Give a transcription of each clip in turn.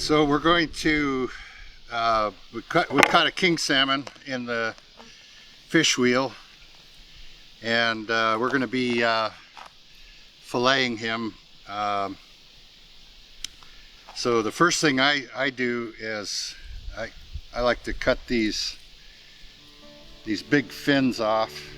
So we're going to, we caught a king salmon in the fish wheel, and we're going to be filleting him. So the first thing I do is I like to cut these big fins off.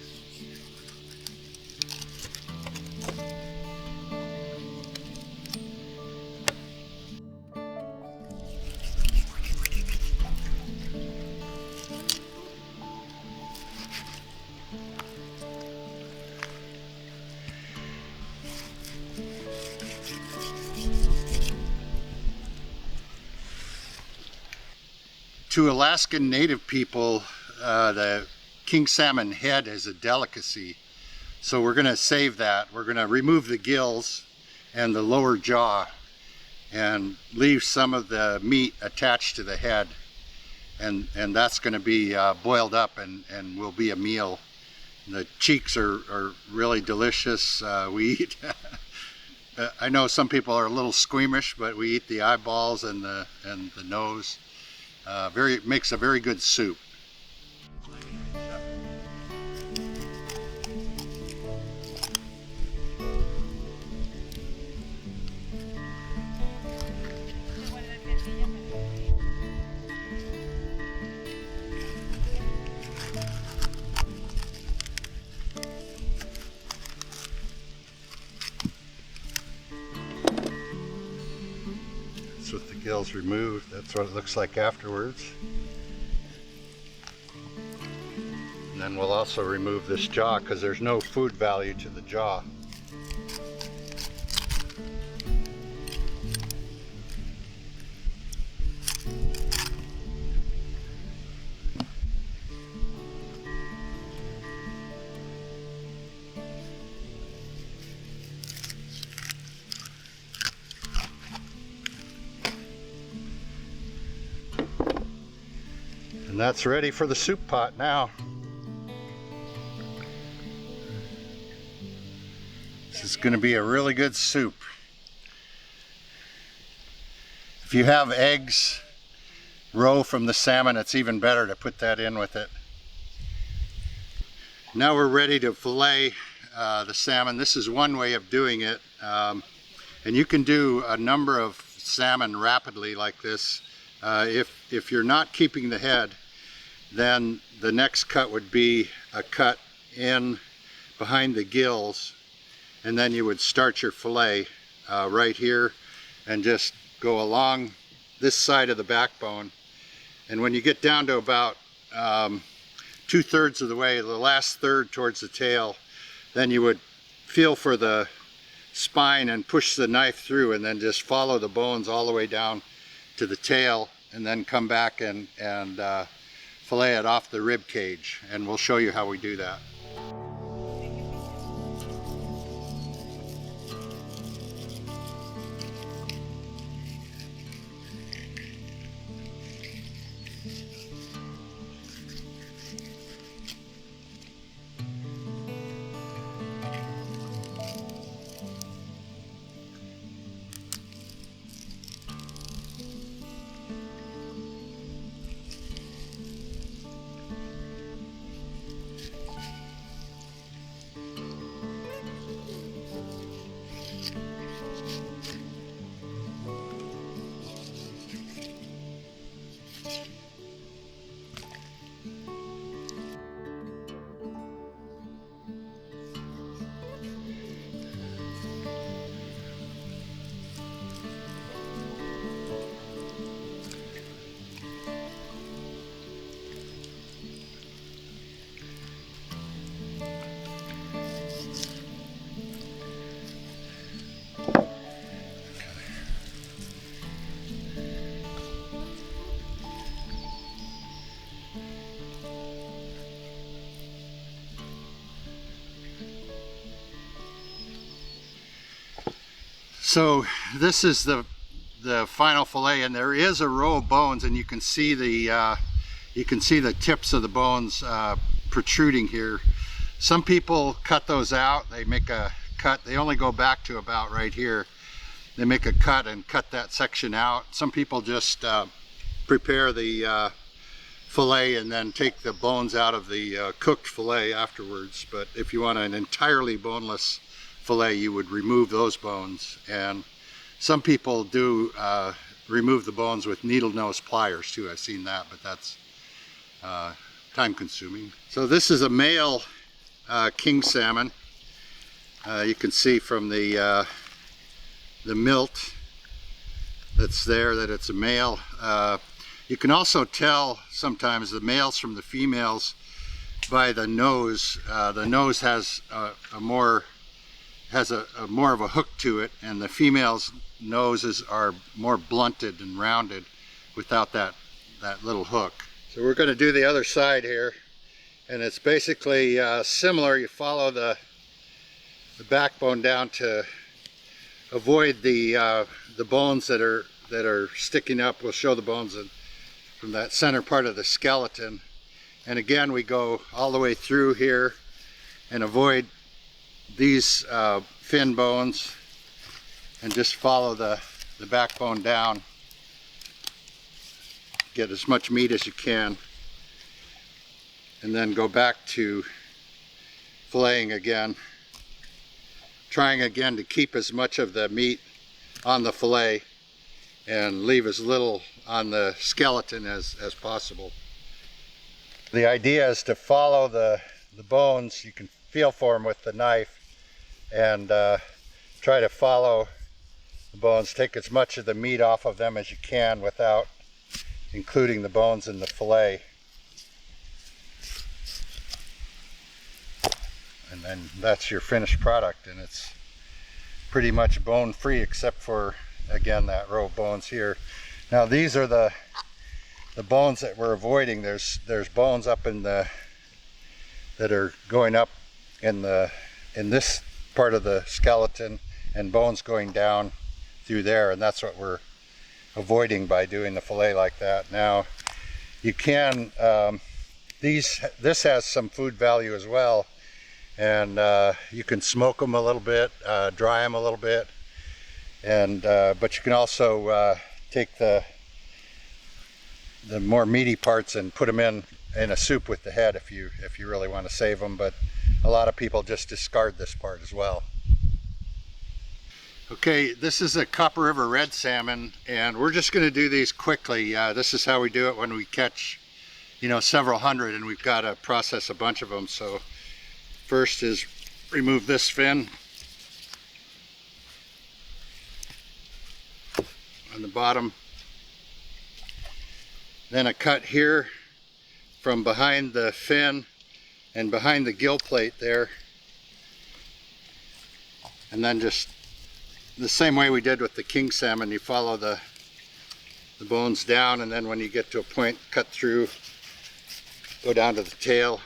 To Alaskan native people, the king salmon head is a delicacy. So we're going to save that. We're going to remove the gills and the lower jaw and leave some of the meat attached to the head. And that's going to be boiled up and will be a meal. The cheeks are really delicious. We eat, I know some people are a little squeamish, but we eat the eyeballs and the nose. Makes a very good soup. With the gills removed, that's what it looks like afterwards. And then we'll also remove this jaw because there's no food value to the jaw. And that's ready for the soup pot now. This is going to be a really good soup. If you have eggs roe from the salmon, it's even better to put that in with it. Now we're ready to fillet the salmon. This is one way of doing it. And you can do a number of salmon rapidly like this. If you're not keeping the head, then the next cut would be a cut in behind the gills, and then you would start your fillet right here and just go along this side of the backbone. And when you get down to about 2/3 of the way, the last third towards the tail, then you would feel for the spine and push the knife through, and then just follow the bones all the way down to the tail, and then come back and fillet it off the rib cage, and we'll show you how we do that. So this is the final fillet, and there is a row of bones, and you can see the tips of the bones protruding here. Some people cut those out. They make a cut. They only go back to about right here. they make a cut and cut that section out. Some people just prepare the fillet and then take the bones out of the cooked fillet afterwards. But if you want an entirely boneless fillet, you would remove those bones. And some people do remove the bones with needle nose pliers too. I've seen that, but that's time consuming. So this is a male king salmon. You can see from the milt that's there that it's a male. You can also tell sometimes the males from the females by the nose. The nose has a more of a hook to it, and the females' noses are more blunted and rounded without that little hook. So we're going to do the other side here, and it's basically similar. You follow the backbone down to avoid the bones that are sticking up. We'll show the bones from that center part of the skeleton. And again, we go all the way through here and avoid these fin bones and just follow the backbone down. Get as much meat as you can, and then go back to filleting again, trying again to keep as much of the meat on the fillet and leave as little on the skeleton as possible. The idea is to follow the bones. You can feel for them with the knife and try to follow the bones, take as much of the meat off of them as you can without including the bones in the fillet. And then that's your finished product, and it's pretty much bone free except for, again, that row of bones here. Now these are the bones that we're avoiding. There's bones up in that are going up in this part of the skeleton, and bones going down through there, and that's what we're avoiding by doing the fillet like that. Now you can this has some food value as well, and you can smoke them a little bit, dry them a little bit, and but you can also take the more meaty parts and put them in a soup with the head if you really want to save them. But a lot of people just discard this part as well. Okay, this is a Copper River red salmon, and we're just going to do these quickly. This is how we do it when we catch, several hundred, and we've got to process a bunch of them. So first is remove this fin on the bottom, then a cut here from behind the fin and behind the gill plate there, and then just the same way we did with the king salmon. You follow the bones down, and then when you get to a point, cut through, go down to the tail,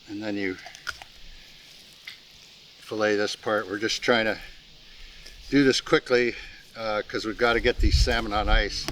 and then you fillet this part. We're just trying to do this quickly because we've got to get these salmon on ice.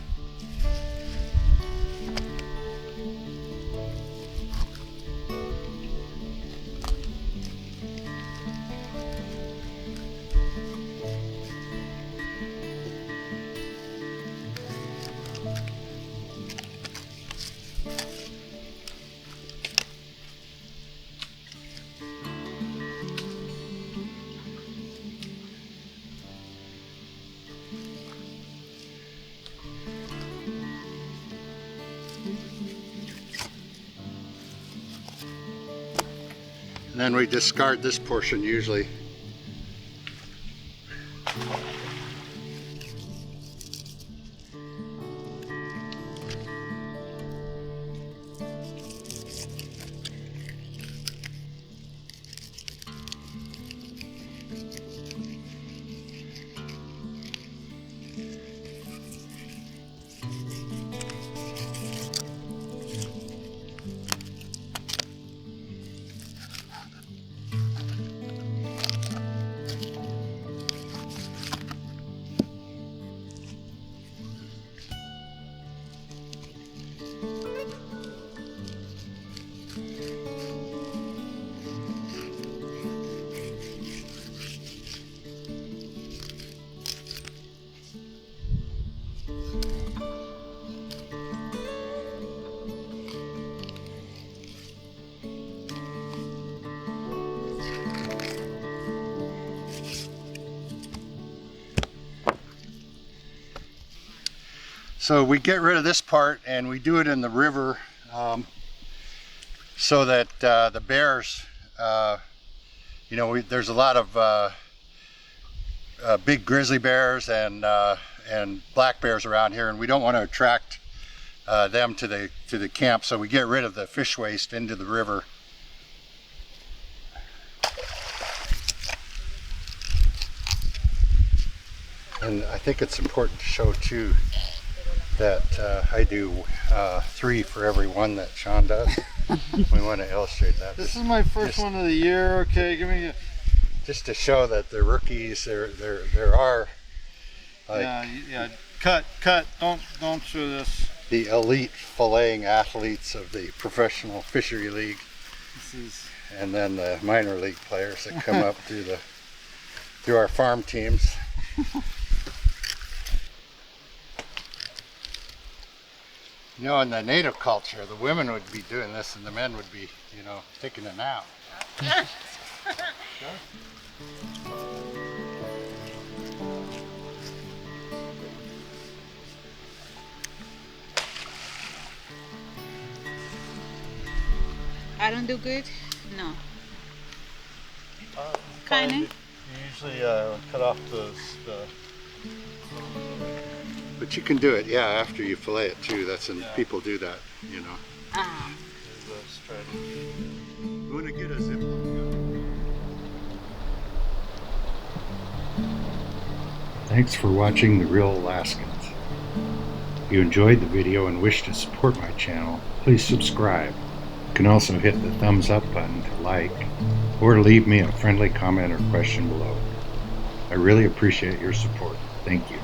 And then we discard this portion usually. So we get rid of this part and we do it in the river so that the bears, you know, there's a lot of big grizzly bears and black bears around here, and we don't want to attract them to the camp, so we get rid of the fish waste into the river. And I think it's important to show too that I do 3 for every one that Sean does. We want to illustrate that. This is my first one of the year. Okay, give me. Just to show that the rookies, there are. Like, yeah. Cut. Don't show this. The elite filleting athletes of the professional fishery league. And then the minor league players that come up through our farm teams. You know, in the native culture, the women would be doing this and the men would be, you know, taking a nap. I don't do good? No. Kind of? You usually cut off the. But you can do it, yeah, after you fillet it too. People do that, you know. You want to get a zip line? Thanks for watching The Real Alaskans. If you enjoyed the video and wish to support my channel, please subscribe. You can also hit the thumbs up button to like, or leave me a friendly comment or question below. I really appreciate your support. Thank you.